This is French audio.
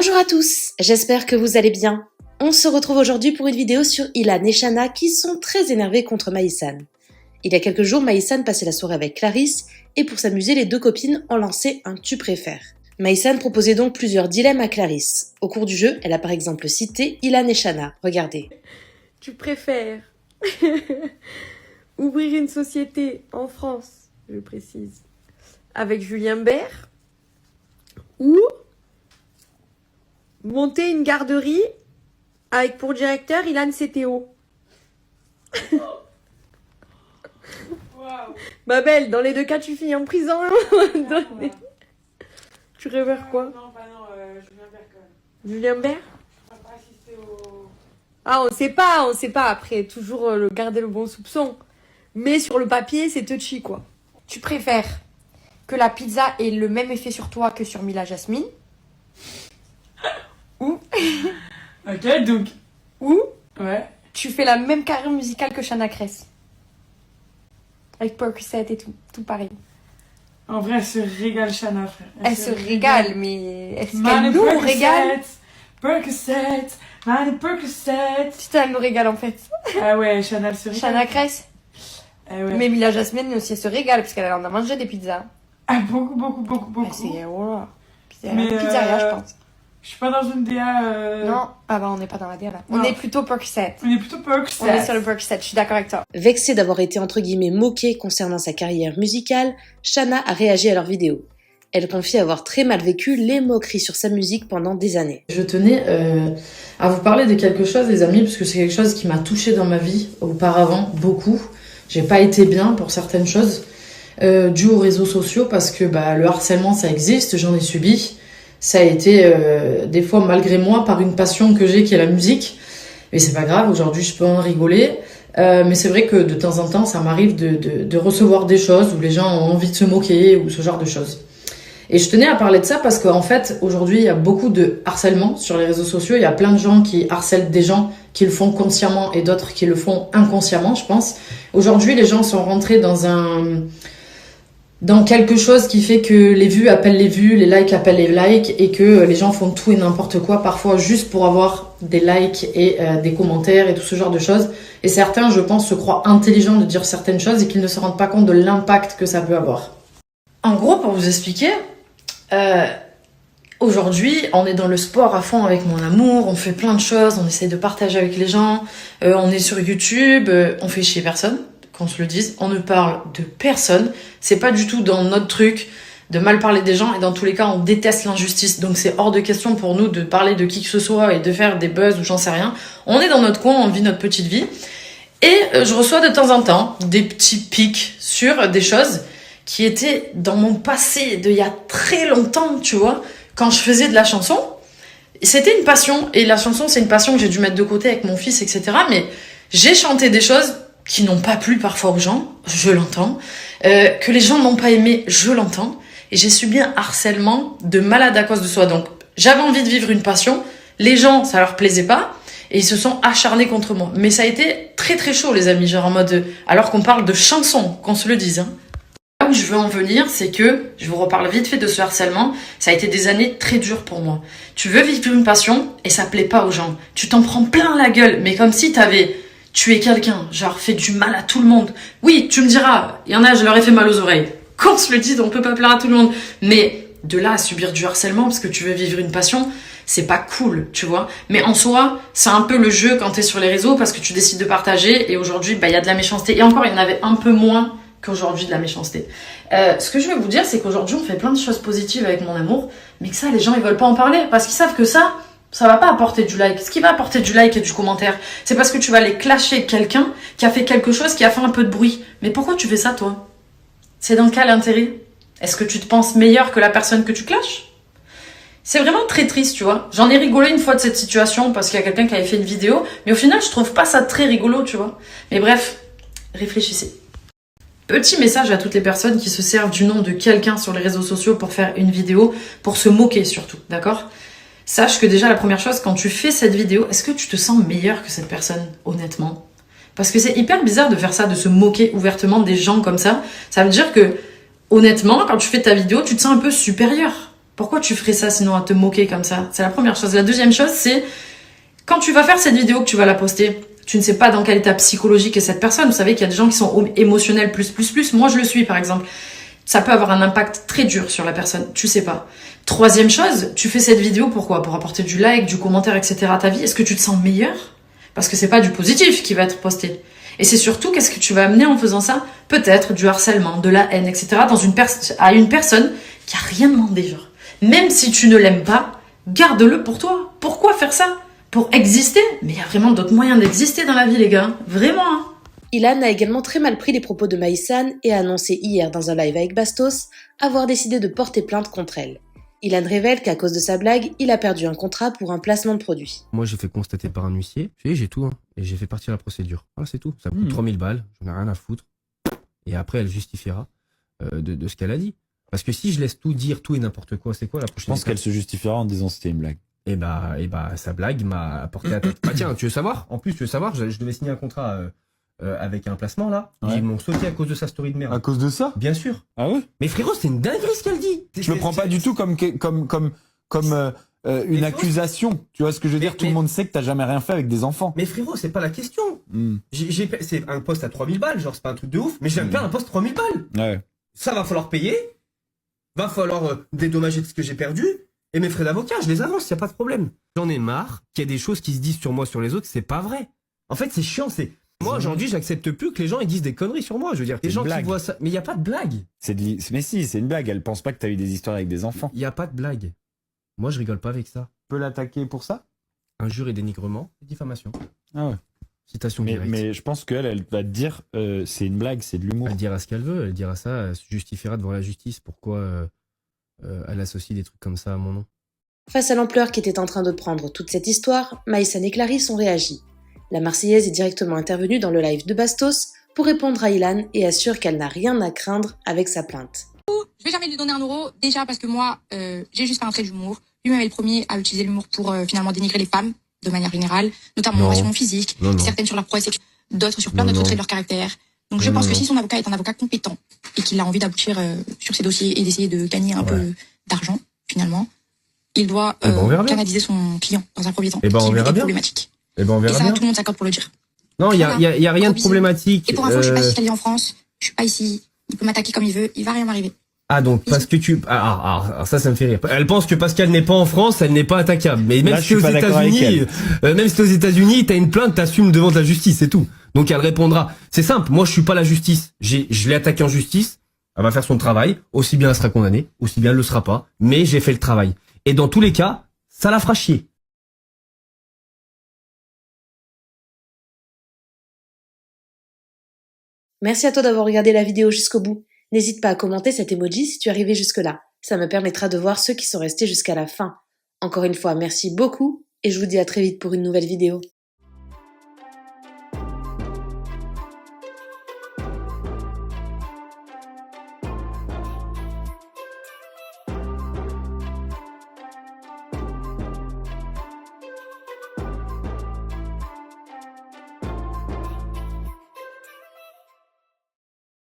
Bonjour à tous, j'espère que vous allez bien. On se retrouve aujourd'hui pour une vidéo sur Ilan et Shana qui sont très énervés contre Maïsan. Il y a quelques jours, Maïsan passait la soirée avec Clarisse et pour s'amuser, les deux copines ont lancé un tu préfères. Maïsan proposait donc plusieurs dilemmes à Clarisse. Au cours du jeu, elle a par exemple cité Ilan et Shana. Regardez. Tu préfères ouvrir une société en France, je précise, avec Julien Bert ou monter une garderie avec pour directeur Ilan CTO. Wow. Ma belle, dans les deux cas, tu finis en prison. Tu préfères quoi? Non, Julien Bert quand même. Julien Bert? On va pas assister au... Ah, on sait pas. Après, toujours garder le bon soupçon. Mais sur le papier, c'est touchy, quoi. Tu préfères que la pizza ait le même effet sur toi que sur Mila Jasmine ou Ok, donc... ou Ouais. tu fais la même carrière musicale que Shana Kress avec Percocet et tout pareil. En vrai, elle se régale, Shana, frère. Elle se régale, mais est-ce qu'elle nous régale? Percocet, Mani Percocet. Putain, elle nous régale en fait. Ah ouais, Shana, elle se régale. Shana Kress. Ah ouais. Mais Mila Jasmine aussi, elle se régale parce qu'elle en a mangé des pizzas. Ah, beaucoup. Ah, c'est voilà. Mais, Pizzeria, je pense. Je suis pas dans une DA... Non, ah bah on n'est pas dans la DA là. Non. On est plutôt Percocet. On est plutôt Percocet. On est sur le Percocet, je suis d'accord avec toi. Vexée d'avoir été entre guillemets moquée concernant sa carrière musicale, Shana a réagi à leur vidéo. Elle confie avoir très mal vécu les moqueries sur sa musique pendant des années. Je tenais à vous parler de quelque chose, les amis, parce que c'est quelque chose qui m'a touchée dans ma vie auparavant, beaucoup. J'ai pas été bien pour certaines choses, dû aux réseaux sociaux, parce que le harcèlement, ça existe, j'en ai subi. Ça a été, des fois, malgré moi, par une passion que j'ai, qui est la musique. Mais c'est pas grave, aujourd'hui, je peux en rigoler. Mais c'est vrai que de temps en temps, ça m'arrive de recevoir des choses où les gens ont envie de se moquer ou ce genre de choses. Et je tenais à parler de ça parce qu'en fait, aujourd'hui, il y a beaucoup de harcèlement sur les réseaux sociaux. Il y a plein de gens qui harcèlent des gens qui le font consciemment et d'autres qui le font inconsciemment, je pense. Aujourd'hui, les gens sont rentrés dans quelque chose qui fait que les vues appellent les vues, les likes appellent les likes et que les gens font tout et n'importe quoi, parfois juste pour avoir des likes et des commentaires et tout ce genre de choses. Et certains, je pense, se croient intelligents de dire certaines choses et qu'ils ne se rendent pas compte de l'impact que ça peut avoir. En gros, pour vous expliquer, aujourd'hui, on est dans le sport à fond avec mon amour, on fait plein de choses, on essaie de partager avec les gens, on est sur YouTube, on fait chier personne, qu'on se le dise, on ne parle de personne, c'est pas du tout dans notre truc de mal parler des gens et dans tous les cas on déteste l'injustice, donc c'est hors de question pour nous de parler de qui que ce soit et de faire des buzz ou j'en sais rien. On est dans notre coin, on vit notre petite vie et je reçois de temps en temps des petits pics sur des choses qui était dans mon passé d'il y a très longtemps, tu vois, quand je faisais de la chanson. C'était une passion, et la chanson, c'est une passion que j'ai dû mettre de côté avec mon fils, etc. Mais j'ai chanté des choses qui n'ont pas plu parfois aux gens, je l'entends, que les gens n'ont pas aimé, je l'entends, et j'ai subi un harcèlement de malade à cause de ça. Donc, j'avais envie de vivre une passion, les gens, ça leur plaisait pas, et ils se sont acharnés contre moi. Mais ça a été très très chaud, les amis, genre en mode, alors qu'on parle de chansons, qu'on se le dise, hein. Là où je veux en venir, c'est que, je vous reparle vite fait de ce harcèlement, ça a été des années très dures pour moi. Tu veux vivre une passion et ça plaît pas aux gens. Tu t'en prends plein la gueule, mais comme si t'avais tué quelqu'un, genre fait du mal à tout le monde. Oui, tu me diras, il y en a, je leur ai fait mal aux oreilles. Qu'on se le dise, on peut pas plaire à tout le monde. Mais de là à subir du harcèlement parce que tu veux vivre une passion, c'est pas cool, tu vois. Mais en soi, c'est un peu le jeu quand t'es sur les réseaux parce que tu décides de partager et aujourd'hui, il y a de la méchanceté. Et encore, il y en avait un peu moins qu'aujourd'hui de la méchanceté. Ce que je veux vous dire, c'est qu'aujourd'hui, on fait plein de choses positives avec mon amour, mais que ça, les gens, ils veulent pas en parler, parce qu'ils savent que ça va pas apporter du like. Ce qui va apporter du like et du commentaire, c'est parce que tu vas aller clasher quelqu'un qui a fait quelque chose, qui a fait un peu de bruit. Mais pourquoi tu fais ça, toi? C'est dans quel intérêt? Est-ce que tu te penses meilleur que la personne que tu clashes? C'est vraiment très triste, tu vois. J'en ai rigolé une fois de cette situation, parce qu'il y a quelqu'un qui avait fait une vidéo, mais au final, je trouve pas ça très rigolo, tu vois. Mais bref, réfléchissez. Petit message à toutes les personnes qui se servent du nom de quelqu'un sur les réseaux sociaux pour faire une vidéo, pour se moquer surtout, d'accord? Sache que déjà la première chose, quand tu fais cette vidéo, est-ce que tu te sens meilleur que cette personne, honnêtement? Parce que c'est hyper bizarre de faire ça, de se moquer ouvertement des gens comme ça. Ça veut dire que, honnêtement, quand tu fais ta vidéo, tu te sens un peu supérieur. Pourquoi tu ferais ça sinon à te moquer comme ça? C'est la première chose. La deuxième chose, c'est quand tu vas faire cette vidéo, que tu vas la poster, tu ne sais pas dans quel état psychologique est cette personne. Vous savez qu'il y a des gens qui sont émotionnels plus. Moi, je le suis, par exemple. Ça peut avoir un impact très dur sur la personne. Tu sais pas. Troisième chose, tu fais cette vidéo pourquoi? Pour apporter du like, du commentaire, etc. à ta vie. Est-ce que tu te sens meilleur? Parce que c'est pas du positif qui va être posté. Et c'est surtout qu'est-ce que tu vas amener en faisant ça? Peut-être du harcèlement, de la haine, etc. à une personne qui a rien demandé, genre. Même si tu ne l'aimes pas, garde-le pour toi. Pourquoi faire ça? Pour exister? Mais il y a vraiment d'autres moyens d'exister dans la vie, les gars. Vraiment, hein. Ilan a également très mal pris les propos de Maïsan et a annoncé hier dans un live avec Bastos avoir décidé de porter plainte contre elle. Ilan révèle qu'à cause de sa blague, il a perdu un contrat pour un placement de produit. Moi, j'ai fait constater par un huissier. J'ai tout, hein. Et j'ai fait partir la procédure. Voilà, c'est tout. Ça me coûte 3000 balles. J'en ai rien à foutre. Et après, elle justifiera de ce qu'elle a dit. Parce que si je laisse tout dire, tout et n'importe quoi, c'est quoi la prochaine Je pense étape? qu'elle se justifiera en disant que c'était une blague. Et bah, sa blague m'a apporté à tête. Bah tiens, tu veux savoir? En plus, tu veux savoir, je devais signer un contrat avec un placement là. Ouais. Ils m'ont sauté à cause de sa story de merde. À cause de ça? Bien sûr. Ah ouais? Mais frérot, c'est une dinguerie ce qu'elle dit. Je le prends pas du tout comme une accusation. Tu vois ce que je veux dire? Tout le monde sait que t'as jamais rien fait avec des enfants. Mais frérot, c'est pas la question. C'est un poste à 3000 balles, genre c'est pas un truc de ouf. Mais j'aime bien un poste à 3000 balles. Ouais. Ça va falloir payer. Va falloir dédommager de ce que j'ai perdu. Et mes frais d'avocat, je les avance, y a pas de problème. J'en ai marre qu'il y a des choses qui se disent sur moi, sur les autres, c'est pas vrai. En fait, c'est chiant, moi aujourd'hui, j'accepte plus que les gens ils disent des conneries sur moi. Je veux dire, les gens qui voient ça, mais il y a pas de blague. Mais si, c'est une blague. Elle pense pas que t'as eu des histoires avec des enfants. Il y a pas de blague. Moi, je rigole pas avec ça. Tu peux l'attaquer pour ça? Injure et dénigrement, et diffamation. Ah ouais. Citation directe. Mais je pense elle va te dire c'est une blague, c'est de l'humour. Elle dira ce qu'elle veut, elle dira ça, elle se justifiera devant la justice. Pourquoi elle associe des trucs comme ça à mon nom. Face à l'ampleur qu'était en train de prendre toute cette histoire, Maïsan et Clarisse ont réagi. La Marseillaise est directement intervenue dans le live de Bastos pour répondre à Ilan et assure qu'elle n'a rien à craindre avec sa plainte. Je vais jamais lui donner 1 euro, déjà parce que moi, j'ai juste fait un trait d'humour. Lui-même est le premier à utiliser l'humour pour finalement dénigrer les femmes, de manière générale, notamment sur mon physique, certaines sur leur prouesse sexuelle, d'autres sur plein d'autres traits de leur caractère. Donc je pense que si son avocat est un avocat compétent et qu'il a envie d'aboutir sur ses dossiers et d'essayer de gagner un peu d'argent, finalement, il doit canaliser son client dans un premier temps, qui est problématique. Et ben on verra et ça, bien. tout le monde s'accorde pour le dire. Non, il y a rien de problématique. Et pour info, je suis pas fiscalisée en France, je suis pas ici, il peut m'attaquer comme il veut, il va rien m'arriver. Ah donc parce que ça me fait rire. Elle pense que parce qu'elle n'est pas en France, elle n'est pas attaquable. Mais même si t'es aux États-Unis, t'as une plainte, t'assumes devant la justice, c'est tout. Donc elle répondra. C'est simple. Moi, je suis pas la justice. Je l'ai attaquée en justice. Elle va faire son travail. Aussi bien elle sera condamnée, aussi bien elle le sera pas. Mais j'ai fait le travail. Et dans tous les cas, ça la fera chier. Merci à toi d'avoir regardé la vidéo jusqu'au bout. N'hésite pas à commenter cet emoji si tu es arrivé jusque-là. Ça me permettra de voir ceux qui sont restés jusqu'à la fin. Encore une fois, merci beaucoup et je vous dis à très vite pour une nouvelle vidéo.